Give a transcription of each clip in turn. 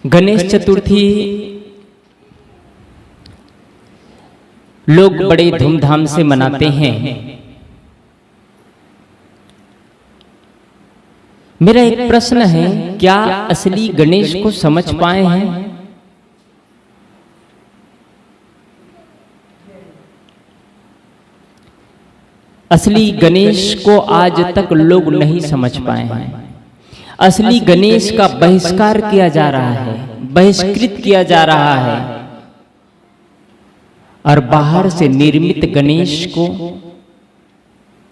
गणेश चतुर्थी लोग बड़े धूमधाम से मनाते हैं। मेरा एक प्रश्न है, क्या असली गणेश को समझ पाए हैं? असली गणेश को आज तक लोग नहीं समझ पाए हैं। असली गणेश का बहिष्कार किया जा रहा है, बहिष्कृत किया जा रहा है और बाहर से निर्मित गणेश को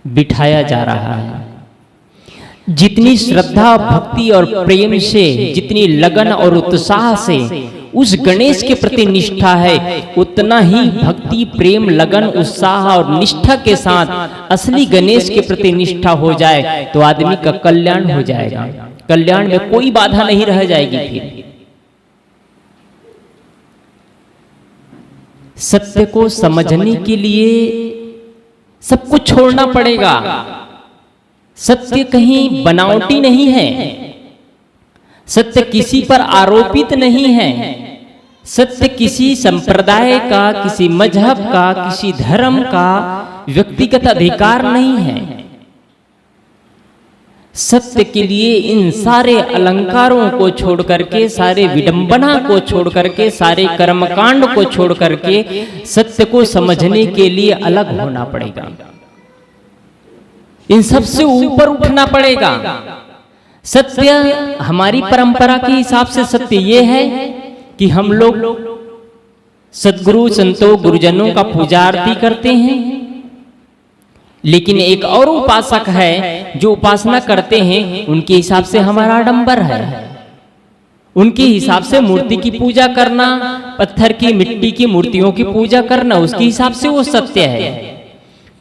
बिठाया जा रहा है। जितनी श्रद्धा, भक्ति और प्रेम से, जितनी लगन और उत्साह से उस गणेश के प्रति निष्ठा है, उतना ही भक्ति, प्रेम, लगन, उत्साह और निष्ठा के साथ असली गणेश के प्रति निष्ठा हो जाए तो आदमी का कल्याण हो जाएगा। कल्याण में कोई बाधा नहीं रह जाएगी। फिर सत्य को समझने के लिए सब कुछ छोड़ना पड़ेगा। सत्य कहीं बनावटी नहीं है, सत्य किसी पर आरोपित नहीं है, सत्य किसी संप्रदाय का, किसी मजहब का, किसी धर्म का व्यक्तिगत अधिकार नहीं है। सत्य के लिए इन सारे अलंकारों को छोड़ करके, सारे विडंबना को छोड़ करके, सारे कर्मकांड को छोड़ करके सत्य को समझने के लिए अलग होना पड़ेगा। इन सबसे ऊपर उठना पड़ेगा। सत्य हमारी परंपरा के हिसाब से सत्य ये है कि हम लोग सद्गुरु, संतों, गुरुजनों का पूजा आरती करते हैं। लेकिन एक और उपासक है जो उपासना करते हैं, उनके हिसाब से हमारा आडंबर है। उनके हिसाब से मूर्ति की पूजा करना, पत्थर की, मिट्टी की मूर्तियों की पूजा करना, उसके हिसाब से वो सत्य है।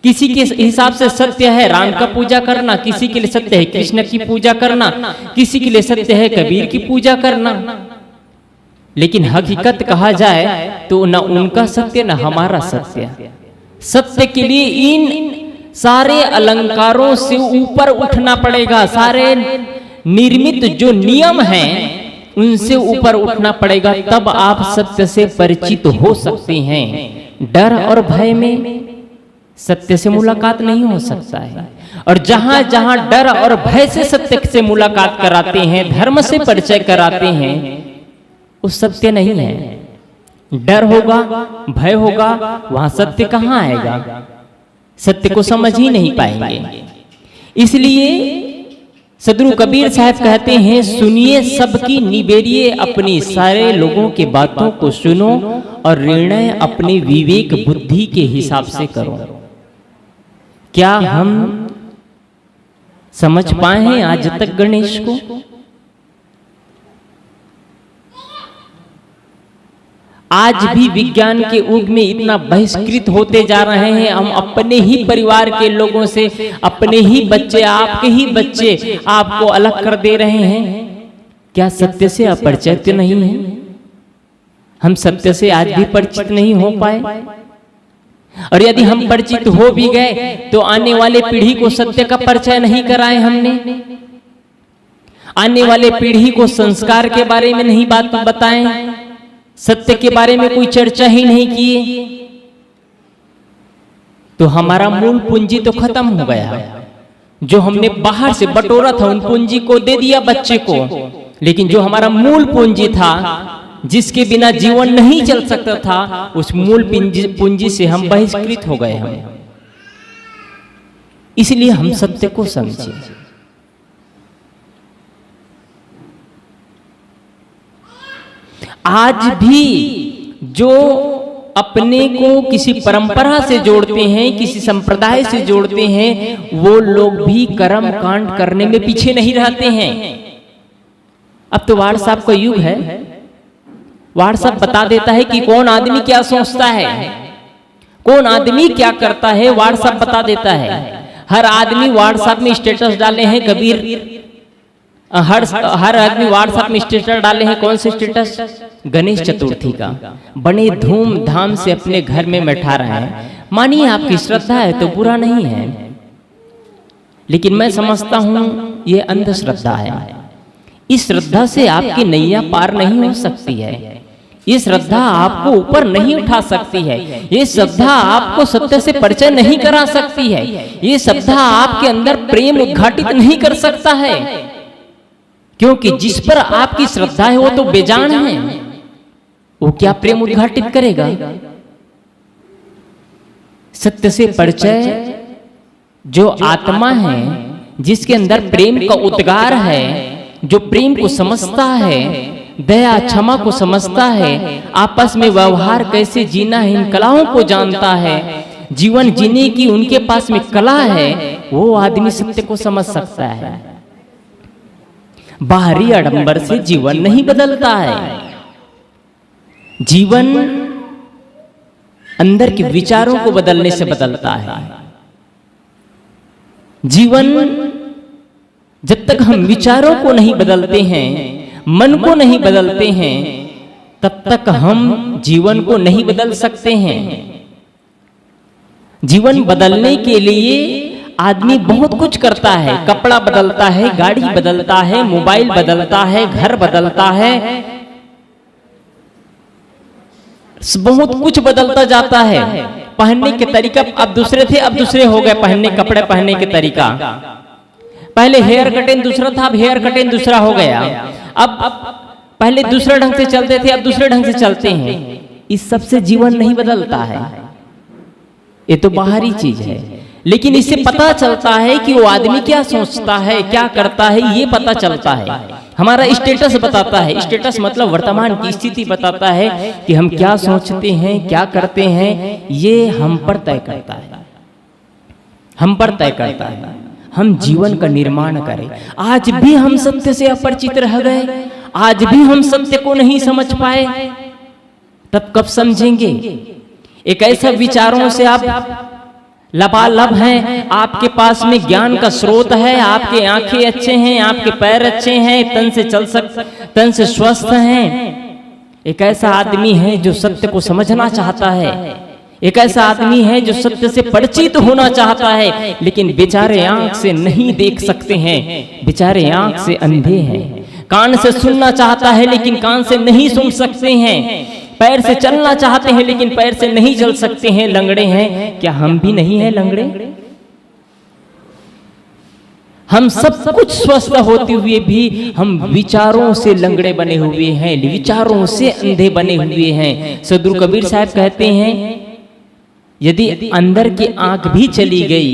किसी के हिसाब से सत्य है राम का पूजा करना, किसी के लिए सत्य है कृष्ण की पूजा करना, किसी के लिए सत्य है कबीर की पूजा करना। लेकिन हकीकत कहा जाए तो न उनका सत्य न हमारा सत्य। सत्य के लिए इन सारे अलंकारों से ऊपर उठना पड़ेगा। सारे निर्मित जो नियम हैं उनसे ऊपर उठना पड़ेगा, तब आप सत्य से परिचित हो सकते हैं। डर और भय में सत्य से मुलाकात नहीं हो सकता है। और जहां जहां डर और भय से सत्य से मुलाकात कराते हैं, धर्म से परिचय कराते हैं, वो सत्य नहीं है। डर होगा, भय होगा, वहां सत्य कहां आएगा? सत्य को समझ ही नहीं पाएंगे। इसलिए सद्गुरु कबीर साहब कहते हैं, सुनिए सबकी, निबेरिए अपनी, सारे लोगों के बातों को सुनो और निर्णय अपने विवेक बुद्धि के हिसाब से करो। क्या हम समझ पाए हैं आज तक गणेश को? आज भी विज्ञान के युग में इतना बहिष्कृत होते जा रहे हैं। हम अपने ही परिवार के लोगों से, अपने ही बच्चे, आपके ही बच्चे आपको अलग कर दे रहे हैं। क्या सत्य से अपरिचित नहीं है? हम सत्य से आज भी परिचित नहीं हो पाए। और यदि हम परिचित हो भी गए तो आने वाले पीढ़ी को सत्य का परिचय नहीं कराए हमने। आने वाले पीढ़ी को संस्कार के बारे में नहीं बात बताएं, सत्य के बारे में कोई चर्चा ही नहीं किए, तो हमारा मूल पूंजी तो खत्म हो गया। जो हमने बाहर से बटोरा था उन पूंजी को दे दिया बच्चे को, लेकिन जो हमारा मूल पूंजी था, जिसके बिना जीवन नहीं चल सकता था, उस मूल पूंजी से हम बहिष्कृत हो गए हैं। इसलिए हम सत्य को समझें। आज भी जो अपने को किसी परंपरा से जोड़ते हैं, किसी संप्रदाय से जोड़ते हैं, वो लोग भी कर्म कांड करने में पीछे नहीं रहते हैं। अब तो व्हाट्सएप का युग है। व्हाट्सएप बता देता है कि कौन आदमी क्या सोचता है, कौन आदमी क्या करता है, व्हाट्सएप बता देता है। हर आदमी व्हाट्सएप में स्टेटस डाले हैं कबीर, हर आदमी व्हाट्सएप में स्टेटस डाले हैं। कौन से स्टेटस? गणेश चतुर्थी का। बड़े धूमधाम से अपने घर में बैठा रहे हैं। मानिए आपकी श्रद्धा है तो बुरा नहीं है, लेकिन मैं समझता हूं ये अंधश्रद्धा है। इस श्रद्धा से आपकी नैया पार नहीं हो सकती है। ये श्रद्धा आपको ऊपर नहीं उठा सकती है। ये श्रद्धा आपको सत्य से परिचय नहीं करा सकती है। ये श्रद्धा आपके अंदर प्रेम उद्घाटित नहीं कर सकता है, क्योंकि जिस पर आपकी श्रद्धा है वो तो बेजान है। वो क्या प्रेम उद्घाटित करेगा? सत्य से परिचय जो आत्मा है, जिसके अंदर प्रेम का उद्गार है, जो प्रेम को समझता है, दया क्षमा को समझता है, आपस में व्यवहार कैसे जीना है इन कलाओं को जानता है, जीवन जीने की उनके पास में कला है, वो आदमी सत्य को समझ सकता है। बाहरी आडंबर से जीवन नहीं बदलता है। जीवन अंदर के विचारों को बदलने से बदलता है। जीवन जब तक हम विचारों को नहीं बदलते हैं, मन को नहीं बदलते हैं, तब तक हम जीवन को नहीं बदल सकते हैं। जीवन बदलने के लिए आदमी बहुत कुछ करता है। कपड़ा बदलता है, गाड़ी बदलता है, मोबाइल बदलता है, घर बदलता है, बहुत कुछ बदलता जाता है। पहनने के तरीका अब दूसरे थे, अब दूसरे हो गए। पहनने कपड़े पहनने के तरीका, पहले हेयर कटिंग दूसरा था, अब हेयर कटिंग दूसरा हो गया। अब पहले दूसरे ढंग से चलते थे, अब दूसरे ढंग से चलते हैं। इस सब से जीवन नहीं बदलता है। ये तो बाहरी चीज है, लेकिन इससे पता चलता है कि वो आदमी क्या सोचता है, क्या करता है, ये पता चलता है। हमारा स्टेटस बताता है। स्टेटस मतलब वर्तमान की स्थिति बताता है कि हम क्या सोचते हैं, क्या करते हैं, ये हम पर तय करता है। हम पर तय करता है। हम जीवन का निर्माण करें। आज भी हम सत्य से अपरिचित रह गए, आज भी हम सत्य को नहीं समझ पाए, तब कब समझेंगे? एक ऐसा विचारों से आप लबालब हैं, आपके पास में ज्ञान का स्रोत है, आपके आंखें अच्छे हैं, आपके पैर अच्छे हैं, तन से स्वस्थ हैं। एक ऐसा आदमी है जो सत्य को समझना चाहता है। एक ऐसा आदमी है जो सत्य से परिचित होना चाहता है, लेकिन बेचारे आंख से नहीं देख सकते हैं। बेचारे आंख से अंधे हैं। कान से सुनना चाहता है, लेकिन कान से नहीं सुन सकते हैं। पैर से चलना चाहते हैं, लेकिन पैर से नहीं चल सकते हैं, लंगड़े हैं। क्या हम भी नहीं हैं लंगड़े? हम सब कुछ स्वस्थ होते हुए भी हम विचारों से लंगड़े बने हुए हैं, विचारों से अंधे बने हुए हैं। सदगुरु कबीर साहब कहते हैं, यदि अंदर की आंख भी चली गई,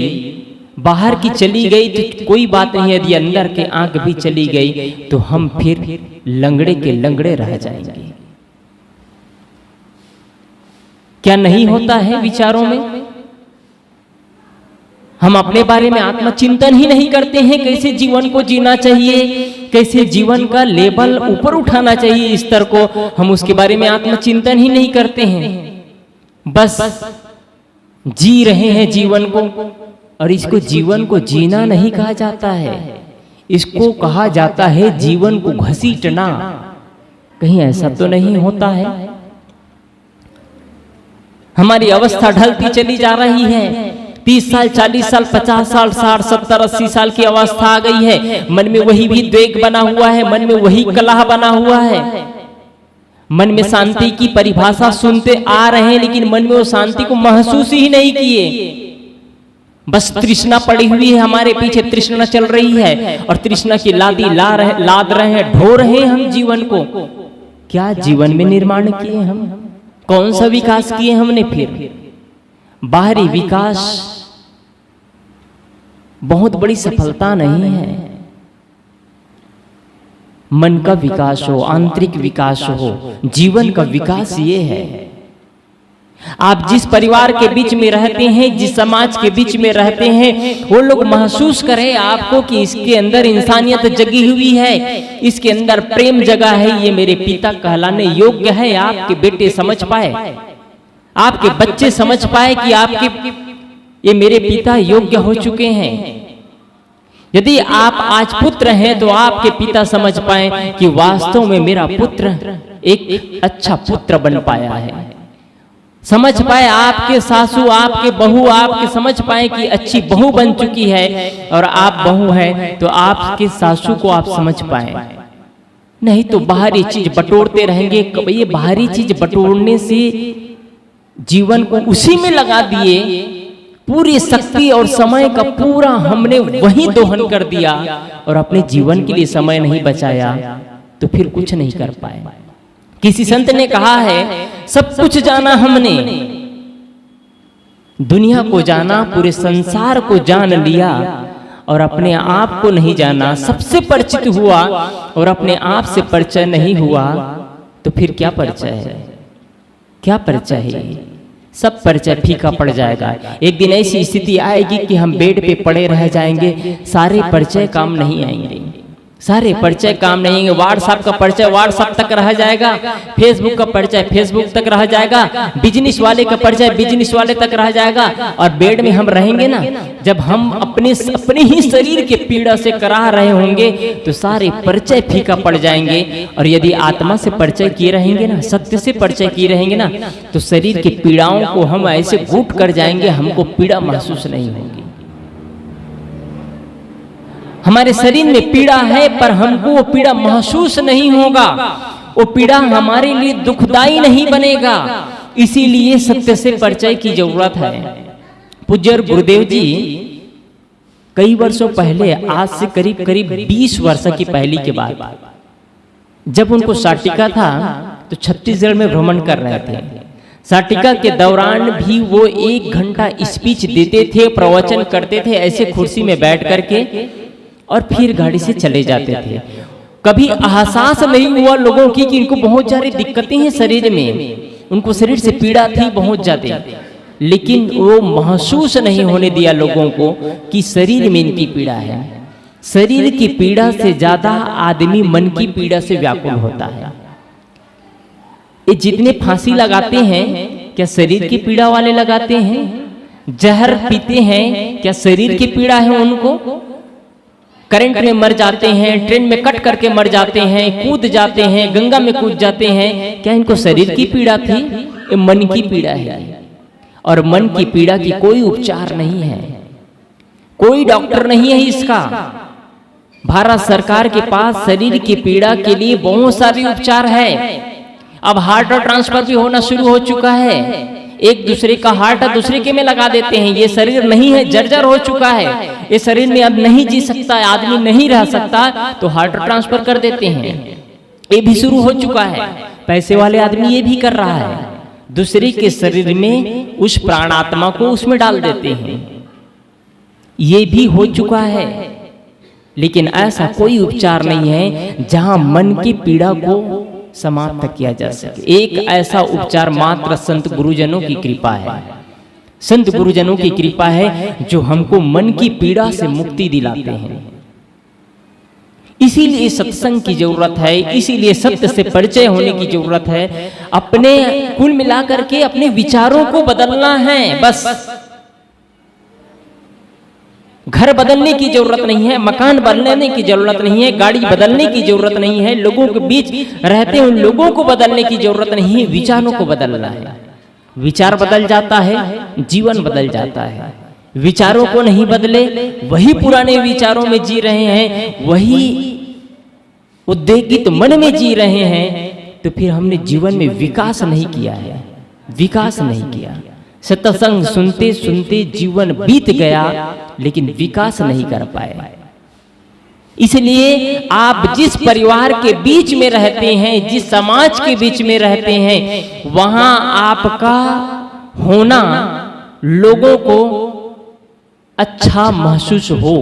बाहर की चली गई तो कोई बात नहीं, यदि अंदर की आंख भी चली गई तो हम फिर लंगड़े के लंगड़े रह जाएंगे। क्या नहीं होता है विचारों में? हम अपने बारे में आत्मचिंतन ही नहीं करते हैं, कैसे जीवन को जीना चाहिए, कैसे जीवन का लेवल ऊपर उठाना चाहिए, स्तर को हम उसके बारे में आत्मचिंतन ही नहीं करते हैं। बस जी रहे हैं जीवन को, और इसको जीवन को जीना नहीं कहा जाता है, इसको कहा जाता है जीवन को घसीटना। कहीं ऐसा तो नहीं होता है? हमारी अवस्था ढलती चली जा रही है। 30 साल, 40 साल, 50 साल, 60, 70, 80 साल की अवस्था आ गई है। मन में वही भी द्वेग बना हुआ है, मन में वही कलह बना हुआ है। मन में शांति की परिभाषा सुनते आ रहे हैं, लेकिन मन में वो शांति को महसूस ही नहीं किए। बस तृष्णा पड़ी हुई है, हमारे पीछे तृष्णा चल रही है, और तृष्णा की लाद रहे हैं, ढो रहे हैं हम जीवन को। क्या जीवन में निर्माण किए हम? कौन सा विकास किए हमने? फिर बाहरी विकास बहुत बड़ी सफलता नहीं है। मन का विकास हो, आंतरिक विकास हो, जीवन का विकास ये है। आप जिस परिवार के बीच में रहते हैं, जिस समाज के बीच में रहते हैं, वो लोग महसूस करें आपको कि इसके अंदर इंसानियत जगी हुई है, इसके अंदर प्रेम जगा है, ये मेरे पिता कहलाने योग्य है। आपके बेटे समझ पाए, आपके बच्चे समझ पाए कि आपके ये मेरे पिता योग्य हो चुके हैं। यदि आप आज पुत्र हैं तो आपके पिता समझ पाए कि वास्तव में मेरा पुत्र एक अच्छा पुत्र बन पाया है। समझ पाए आपके सासू, आपके बहू, आपके समझ पाए कि अच्छी बहू बन चुकी है, और आप बहू हैं तो आपके सासू को आप समझ पाए। नहीं तो बाहरी चीज बटोरते रहेंगे। ये बाहरी चीज बटोरने से जीवन को उसी में लगा दिए, पूरी शक्ति और समय का पूरा हमने वही दोहन कर दिया और अपने जीवन के लिए समय नहीं बचाया, तो फिर कुछ नहीं कर पाए। किसी संत ने कहा है, सब कुछ जाना हमने, दुनिया को जाना, पूरे संसार को जान लिया और अपने आप को नहीं जाना। सबसे परिचित हुआ और अपने आप से परिचय नहीं हुआ, तो फिर क्या परिचय है? क्या परिचय है? सब परिचय फीका पड़ जाएगा। एक दिन ऐसी स्थिति आएगी कि हम बेड पे पड़े रह जाएंगे, सारे परिचय काम नहीं आएंगे, सारे परिचय काम नहीं आएंगे। व्हाट्सएप का परिचय व्हाट्सएप तक रह जाएगा, फेसबुक का परिचय फेसबुक तक रह जाएगा, बिजनेस वाले का परिचय बिजनेस वाले तक रह जाएगा। और बेड में हम रहेंगे ना, जब हम अपने ही शरीर के पीड़ा से करा रहे होंगे तो सारे परिचय फीका पड़ जाएंगे। और यदि आत्मा से परिचय किए रहेंगे ना, सत्य से परिचय किए रहेंगे ना, तो शरीर की पीड़ाओं को हम ऐसे घूट कर जाएंगे, हमको पीड़ा महसूस नहीं होगी। हमारे शरीर में पीड़ा है पर हमको वो पीड़ा महसूस नहीं होगा, वो पीड़ा हमारे लिए दुखदाई नहीं बनेगा। इसीलिए सत्य से परिचय की जरूरत है। पूज्य गुरुदेव जी कई वर्षों पहले, आज से करीब 20 वर्ष की पहली के बाद, जब उनको साटिका था तो छत्तीसगढ़ में भ्रमण कर रहे थे। साटिका के दौरान भी वो 1 घंटा स्पीच देते थे, प्रवचन करते थे ऐसे कुर्सी में बैठ करके, और फिर गाड़ी से चले जाते थे। कभी एहसास नहीं हुआ लोगों की कि इनको बहुत सारी दिक्कतें हैं शरीर में, उनको शरीर से पीड़ा थी बहुत ज्यादा, लेकिन वो महसूस नहीं होने दिया लोगों को कि शरीर में इनकी पीड़ा है। शरीर की पीड़ा से ज्यादा आदमी मन की पीड़ा से व्याकुल होता है। ये जितने फांसी लगाते हैं, क्या शरीर की पीड़ा वाले लगाते हैं? जहर पीते हैं, क्या शरीर की पीड़ा है उनको? करंट में मर जाते हैं, ट्रेन में कट करके मर जाते हैं, कूद जाते हैं, गंगा में कूद जाते हैं, क्या इनको शरीर की पीड़ा थी? ये मन की पीड़ा है। और मन की पीड़ा की कोई उपचार नहीं है, कोई डॉक्टर नहीं है इसका। भारत सरकार के पास शरीर की पीड़ा के लिए बहुत सारे उपचार है। अब हार्ट और ट्रांसफर भी होना शुरू हो चुका है, एक दूसरे का हार्ट दूसरे के में लगा देते हैं। ये शरीर नहीं है, जर्जर हो चुका है, ये शरीर में अब नहीं जी सकता, आदमी नहीं रह सकता, तो हार्ट ट्रांसफर कर देते हैं। ये भी शुरू हो चुका है। पैसे वाले आदमी ये भी कर रहा है, दूसरे के शरीर में उस प्राणात्मा को उसमें डाल देते हैं। ये भी हो चुका है, लेकिन ऐसा कोई उपचार नहीं है जहां मन की पीड़ा को समाप्त किया जा सके। एक ऐसा उपचार मात्र संत गुरुजनों की कृपा है, संत गुरुजनों की कृपा है जो हमको मन की पीड़ा से मुक्ति दिलाते हैं। इसीलिए सत्संग की जरूरत है, इसीलिए सत्य से परिचय होने की जरूरत है। अपने कुल मिलाकर के अपने विचारों को बदलना है बस। घर बदलने की जरूरत नहीं है, मकान बदलने की जरूरत नहीं है, गाड़ी बदलने की जरूरत नहीं है, लोगों के बीच रहते उन लोगों को बदलने की जरूरत नहीं है, विचारों को बदलना है। विचार बदल जाता है, जीवन बदल जाता है। विचारों को नहीं बदले, वही पुराने विचारों में जी रहे हैं, वही उद्वेगित मन में जी रहे हैं, तो फिर हमने जीवन में विकास नहीं किया है, विकास नहीं किया। सत्संग सुनते सुनते जीवन बीत गया, लेकिन विकास नहीं कर पाए। इसलिए आप जिस परिवार के बीच में रहते हैं, जिस समाज के बीच में रहते हैं, वहां आपका होना लोगों को अच्छा महसूस हो।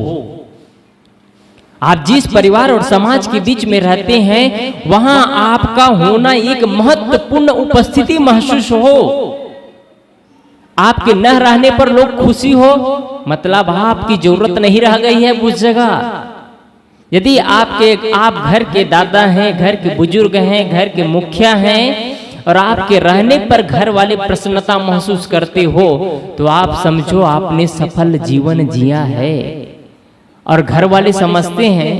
आप जिस परिवार और समाज के बीच में रहते हैं, वहां आपका होना एक महत्वपूर्ण उपस्थिति महसूस हो। आपके न रहने पर लोग खुशी हो, मतलब आपकी जरूरत नहीं रह गई है उस जगह। यदि आप घर के दादा हैं, घर के बुजुर्ग हैं, घर के मुखिया हैं, और आपके रहने पर घर वाले प्रसन्नता महसूस करते हो, तो आप समझो आपने सफल जीवन जिया है। और घर वाले समझते हैं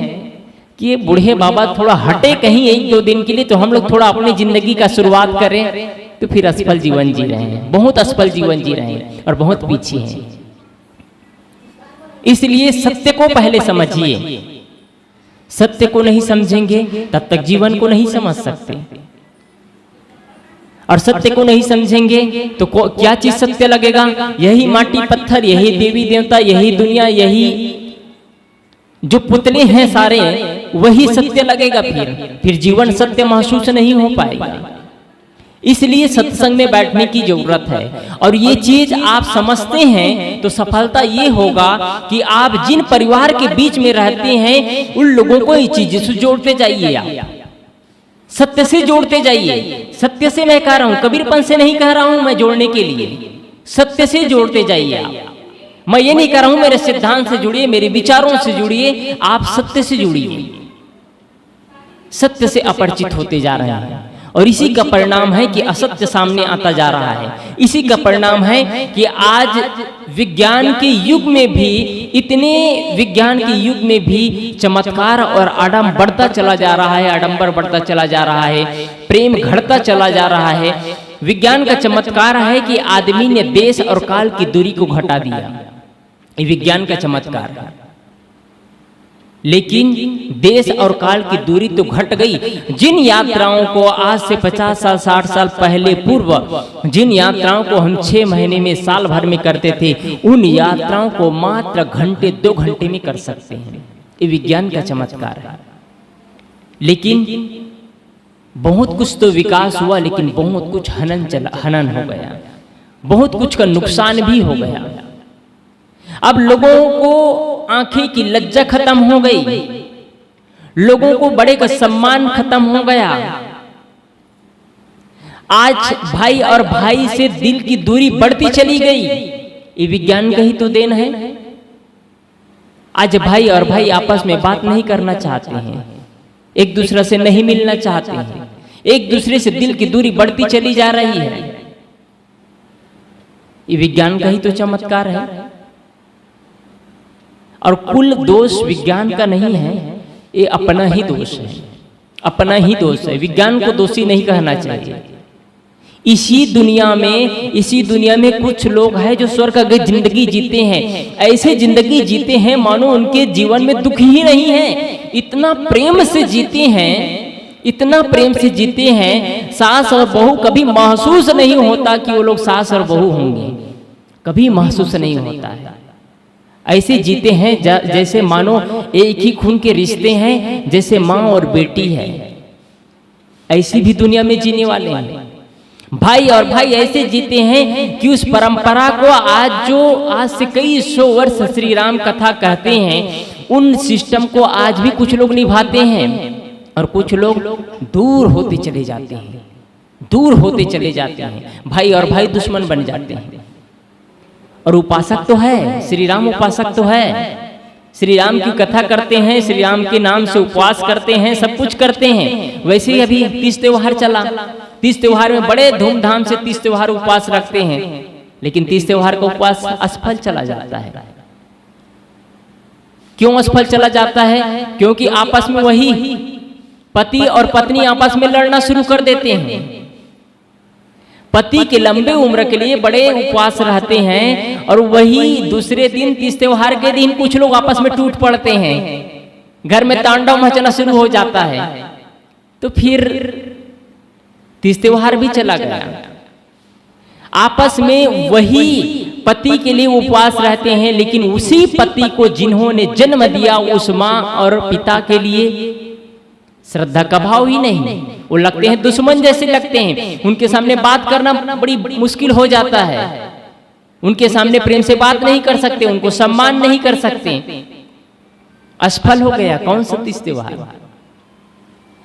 कि ये बूढ़े बाबा थोड़ा हटे कहीं 1-2 दिन के लिए, तो हम लोग थोड़ा अपनी जिंदगी का शुरुआत करें, तो फिर असफल जीवन जी रहे हैं, बहुत असफल जीवन जी रहे हैं और बहुत पीछे हैं। इसलिए सत्य को पहले समझिए, सत्य को नहीं समझेंगे तब तक जीवन को नहीं समझ सकते, और सत्य को नहीं समझेंगे तो क्या चीज सत्य लगेगा? यही माटी पत्थर, यही देवी देवता, यही दुनिया, यही जो पुतले हैं सारे, वही सत्य लगेगा। फिर जीवन सत्य महसूस नहीं हो पाएगा। इसलिए सत्संग में बैठने की जरूरत है। और ये चीज आप समझते हैं तो सफलता ये होगा कि आप जिन परिवार के बीच में रहते हैं उन लोगों को ये चीजें से जोड़ते जाइए, आप सत्य से जोड़ते जाइए। सत्य से मैं कह रहा हूं, कबीरपन से नहीं कह रहा हूं मैं जोड़ने के लिए, सत्य से जोड़ते जाइए आप। मैं ये नहीं कह रहा हूं मेरे सिद्धांत से जुड़िए, मेरे विचारों से जुड़िए, आप सत्य से जुड़िए। सत्य से अपरिचित होते जा रहे हैं और इसी का परिणाम है कि असत्य सामने आता जा रहा है। इसी का परिणाम है कि आज विज्ञान के युग में भी, इतने विज्ञान के युग में भी चमत्कार और आडंबर बढ़ता चला जा रहा है, आडंबर बढ़ता चला जा रहा है, प्रेम घटता चला जा रहा है। विज्ञान का चमत्कार है कि आदमी ने देश और काल की दूरी को घटा दिया, ये विज्ञान का चमत्कार है। लेकिन देश और काल की दूरी तो घट गई। जिन यात्राओं को आज से 50 साल 60 साल पहले पूर्व जिन यात्राओं को हम 6 महीने में, साल भर में करते थे, उन यात्राओं को मात्र घंटे 2 घंटे में कर सकते हैं। ये विज्ञान का चमत्कार है। लेकिन बहुत कुछ तो विकास हुआ, लेकिन बहुत कुछ हनन हो गया, बहुत कुछ का नुकसान भी हो गया। अब लोगों को आंखें की लज्जा खत्म हो गई, लोगों को बड़े का सम्मान खत्म हो गया। आज भाई और भाई से दिल की दूरी बढ़ती चली गई। ये विज्ञान का ही तो देन है। आज भाई और भाई आपस में बात नहीं करना चाहते हैं, एक दूसरे से नहीं मिलना चाहते हैं, एक दूसरे से दिल की दूरी बढ़ती चली जा रही है। ये विज्ञान का ही तो चमत्कार है। और कुल दोष विज्ञान का नहीं है, ये अपना ही दोष है, अपना ही दोष है। विज्ञान को दोषी नहीं कहना चाहिए। इसी दुनिया में कुछ लोग हैं जो स्वर्ग की जिंदगी जीते हैं। ऐसे जिंदगी जीते हैं मानो उनके जीवन में दुख ही नहीं है। इतना प्रेम से जीते हैं, इतना प्रेम से जीते हैं, सास और बहू कभी महसूस नहीं होता कि वो लोग सास और बहू होंगे, कभी महसूस नहीं होता है। ऐसे जीते हैं जैसे मानो एक ही खून के रिश्ते हैं, जैसे माँ और बेटी है। ऐसी भी दुनिया में जीने वाले हैं। भाई और भाई ऐसे जीते हैं कि उस परंपरा को आज से कई 100 वर्ष श्री राम कथा कहते हैं, उन सिस्टम को आज भी कुछ लोग निभाते हैं और कुछ लोग दूर होते चले जाते हैं, दूर होते चले जाते हैं। भाई और भाई दुश्मन बन जाते हैं। और उपासक तो है, श्री राम उपासक तो है, श्री राम की कथा करते हैं, श्री राम के नाम से उपवास करते हैं, सब कुछ करते हैं। वैसे ही अभी तीज त्योहार चला, तीज त्योहार में बड़े धूमधाम से तीज त्योहार उपवास रखते हैं, लेकिन तीज त्योहार का उपवास असफल चला जाता है। क्यों असफल चला जाता है? क्योंकि आपस में वही पति और पत्नी आपस में लड़ना शुरू कर देते हैं। पति के लंबे उम्र के लिए बड़े उपवास रहते हैं और वही दूसरे दिन तीज त्योहार के दिन कुछ लोग आपस में टूट पड़ते हैं, घर में तांडव मचना शुरू हो जाता है। तो फिर तीज त्योहार भी चला गया। आपस में वही पति के लिए उपवास रहते हैं, लेकिन उसी पति को जिन्होंने जन्म दिया उस माँ और पिता के लिए श्रद्धा का भाव ही नहीं। वो लगते हैं दुश्मन जैसे लगते हैं। उनके सामने बात करना बड़ी मुश्किल हो जाता है। उनके सामने प्रेम से बात नहीं कर सकते, उनको सम्मान नहीं कर सकते। असफल हो गया कौन सा तीज त्योहार।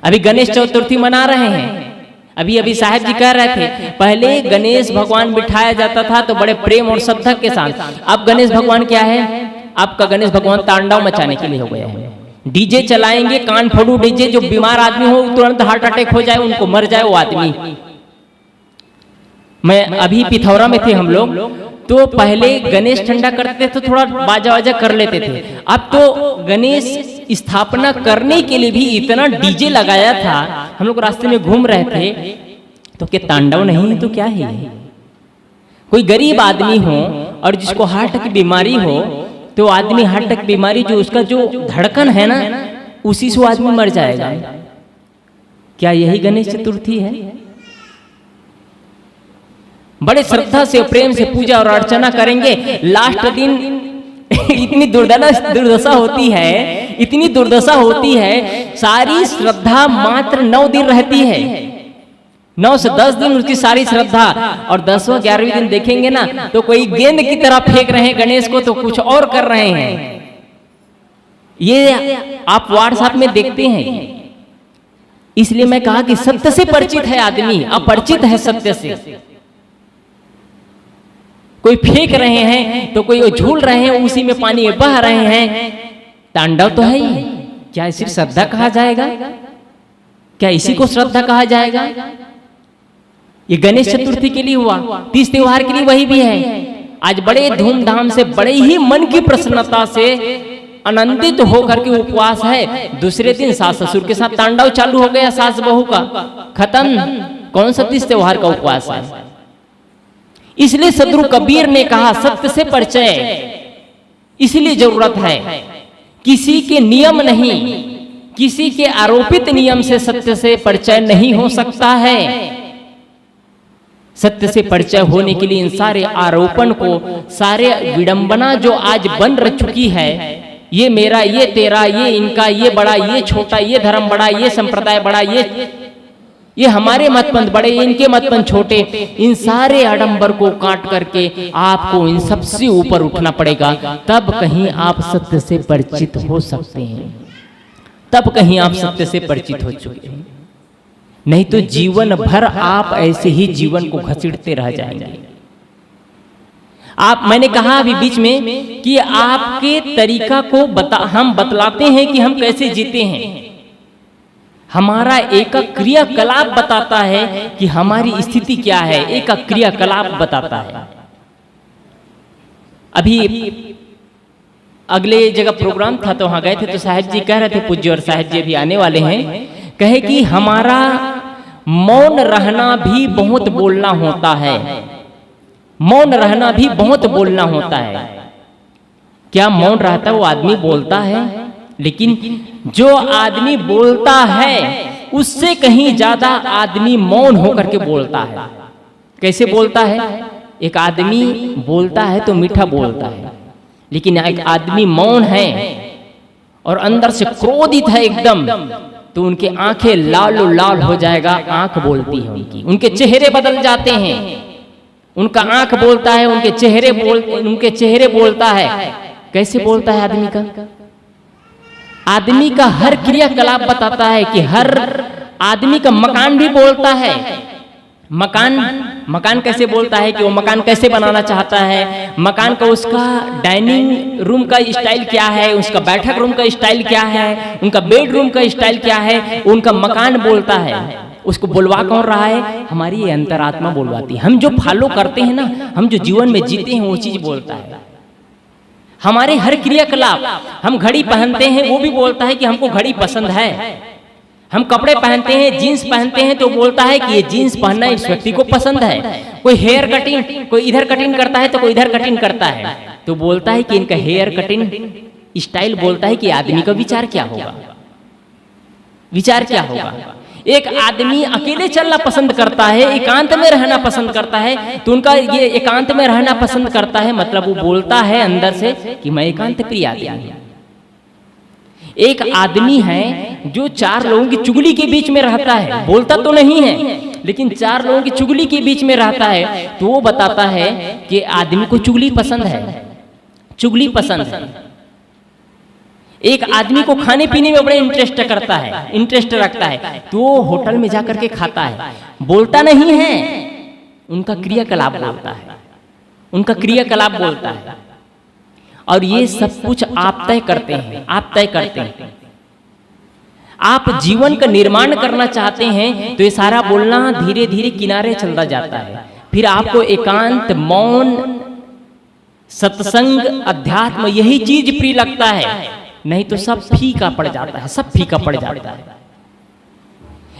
अभी गणेश चतुर्थी मना रहे हैं। अभी साहब जी कह रहे थे पहले गणेश भगवान बिठाया जाता था तो बड़े प्रेम और श्रद्धा के साथ। अब गणेश भगवान क्या है? आपका गणेश भगवान तांडव मचाने के लिए हो गया है। डीजे चलाएंगे, कान फोड़ू डीजे, जो बीमार आदमी हो तुरंत हार्ट अटैक हो जाए, उनको मर जाए वो आदमी। मैं अभी पिथौरा में थे हम लोग, तो पहले गणेश ठंडा करते थे तो थोड़ा बाजा वाजा कर लेते थे। अब तो गणेश स्थापना करने के लिए भी इतना डीजे लगाया था। हम लोग रास्ते में घूम रहे थे तो क्या तांडव नहीं है तो क्या है? कोई गरीब आदमी हो और जिसको हार्ट की बीमारी हो, तो आदमी हार्ट की बीमारी जो उसका जो धड़कन है ना, उसी से वो आदमी मर जाएगा। क्या यही गणेश चतुर्थी है? बड़े श्रद्धा से प्रेम से पूजा और अर्चना करेंगे, लास्ट दिन इतनी दुर्दशा होती है, इतनी दुर्दशा होती है, सारी श्रद्धा मात्र 9 दिन रहती है, 9 से 10 दिन उसकी सारी श्रद्धा, और 10वां 11वें दिन देखेंगे ना तो कोई गेंद की तरह फेंक रहे हैं गणेश को, तो कुछ और कर रहे हैं। ये आप व्हाट्सएप में देखते हैं। इसलिए मैं कहा कि सत्य से परिचित है आदमी, अपरिचित है सत्य से। कोई फेंक रहे हैं तो कोई झूल रहे हैं, उसी में पानी बह रहे हैं, तांडव तो है ही। क्या इसे श्रद्धा कहा जाएगा? क्या इसी को श्रद्धा कहा जाएगा? ये गणेश चतुर्थी के लिए हुआ, तीज त्योहार के लिए वही भी है। आज बड़े धूमधाम से, बड़े ही मन की प्रसन्नता से आनंदित होकर के उपवास है। दूसरे दिन सास ससुर के साथ तांडव चालू हो गया, सास बहू का, खत्म। कौन सा तीज त्योहार का उपवास है? इसलिए सदगुरु कबीर ने कहा सत्य से परिचय इसलिए जरूरत है। किसी के नियम नहीं, किसी के आरोपित नियम से सत्य से परिचय नहीं हो सकता है। सत्य से परिचय होने के लिए इन सारे आरोपण को, सारे विडंबना जो आज बन रह चुकी है, ये मेरा, ये तेरा, ये इनका, ये बड़ा, ये छोटा, ये धर्म बड़ा, ये संप्रदाय बड़ा, ये हमारे मतपंथ बड़े, इनके मतपंथ छोटे, इन सारे आडंबर को काट करके आपको इन सबसे ऊपर उठना पड़ेगा। तब कहीं आप सत्य से परिचित हो सकते हैं, तब कहीं आप सत्य से परिचित हो चुके हैं। नहीं तो जीवन भर आप ऐसे ही जीवन को घसीटते रह जाएंगे। मैंने कहा अभी बीच में कि आपके तरीका को हम बतलाते हैं कि हम कैसे जीते हैं। हमारा एक क्रियाकलाप बताता है कि हमारी स्थिति क्या है, एक क्रियाकलाप बताता है। अभी अगले जगह प्रोग्राम था तो वहां गए थे, तो साहब जी कह रहे थे, पूज्य और साहब जी अभी आने वाले हैं, कहे कि हमारा मौन रहना भी बहुत बोलना होता है। मौन रहना भी बहुत बोलना होता है। क्या मौन रहता है वो आदमी बोलता है, लेकिन जो आदमी बोलता है उससे कहीं ज्यादा आदमी मौन होकर के बोलता है। कैसे बोलता है? एक आदमी बोलता है तो मीठा बोलता है, लेकिन एक आदमी मौन है और अंदर से क्रोधित है एकदम, तो उनके आंखें लाल लाल हो जाएगा, आंख बोलती है उनकी, उनके चेहरे बदल जाते हैं। उनका आंख बोलता है, उनके चेहरे बोलता है। कैसे बोलता है आदमी का? आदमी का हर क्रियाकलाप बताता है कि हर आदमी का मकान भी बोलता है। मकान कैसे बोलता है कि वो मकान कैसे बनाना चाहता है, मकान का उसका डाइनिंग रूम का स्टाइल क्या है, उसका बैठक रूम का स्टाइल क्या है, उनका बेडरूम का स्टाइल क्या है, उनका मकान बोलता है। उसको बुलवा कौन रहा है? हमारी ये अंतरात्मा बुलवाती है। हम जो फॉलो करते हैं ना, हम जो जीवन में जीते हैं, वो चीज बोलता है। हमारे हर क्रियाकलाप, हम घड़ी पहनते हैं वो भी बोलता है कि हमको घड़ी पसंद है। हम कपड़े पहनते हैं, जीन्स पहनते हैं, तो बोलता है कि ये जीन्स पहनना इस व्यक्ति को पसंद है। कोई हेयर कटिंग, कोई इधर कटिंग करता है तो कोई इधर कटिंग करता है, तो बोलता है कि इनका हेयर कटिंग स्टाइल बोलता है कि आदमी का विचार क्या होगा, विचार क्या होगा। एक आदमी अकेले चलना पसंद करता है, एकांत में रहना पसंद करता है, तो उनका ये एकांत में रहना पसंद करता है, मतलब वो बोलता है अंदर से कि मैं एकांत प्रिय आदमी हूं। एक आदमी है जो 4 लोगों की चुगली के बीच में रहता है, बोलता तो नहीं है, लेकिन 4 लोगों की चुगली के बीच में रहता है, तो वो बताता है कि आदमी को चुगली पसंद है, चुगली पसंद है। एक आदमी को खाने पीने में बड़े इंटरेस्ट रखता है, तो वो होटल में जाकर के खाता है, बोलता नहीं है, उनका क्रियाकलाप बोलता है, उनका क्रियाकलाप बोलता है। और ये सब कुछ आप तय करते हैं, आप तय करते हैं। आप जीवन का निर्माण करना चाहते हैं तो ये सारा बोलना धीरे धीरे किनारे चलता जाता है। फिर आपको एकांत, मौन, सत्संग, अध्यात्म, यही चीज प्रिय लगता है, नहीं तो सब फीका पड़ जाता है, सब फीका पड़ जाता है।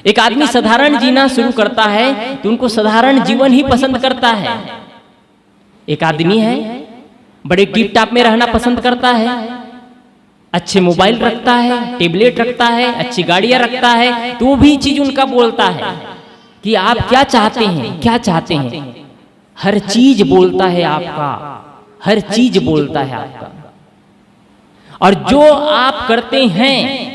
एक आदमी साधारण जीना शुरू करता है तो उनको साधारण जीवन ही पसंद करता है। एक आदमी है बड़े टिप टाप में रहना पसंद करता है, अच्छे मोबाइल रखता है, टेबलेट रखता है, अच्छी गाड़ियां रखता है, तो वो भी चीज उनका बोलता है कि आप क्या चाहते हैं, क्या चाहते हैं। हर चीज बोलता है आपका, हर चीज बोलता है आपका। और जो आप करते हैं,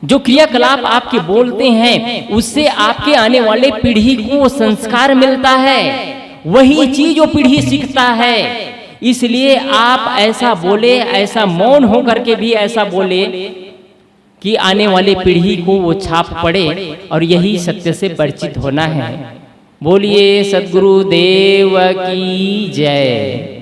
जो क्रियाकलाप आपके बोलते हैं, उससे आपके आने वाले पीढ़ी को संस्कार मिलता है। वही चीज वो पीढ़ी सीखता है। इसलिए आप ऐसा बोले, ऐसा मौन होकर के भी ऐसा बोले कि आने वाले पीढ़ी को वो छाप पड़े, और यही सत्य से परिचित होना है। बोलिए सद्गुरु देव की जय।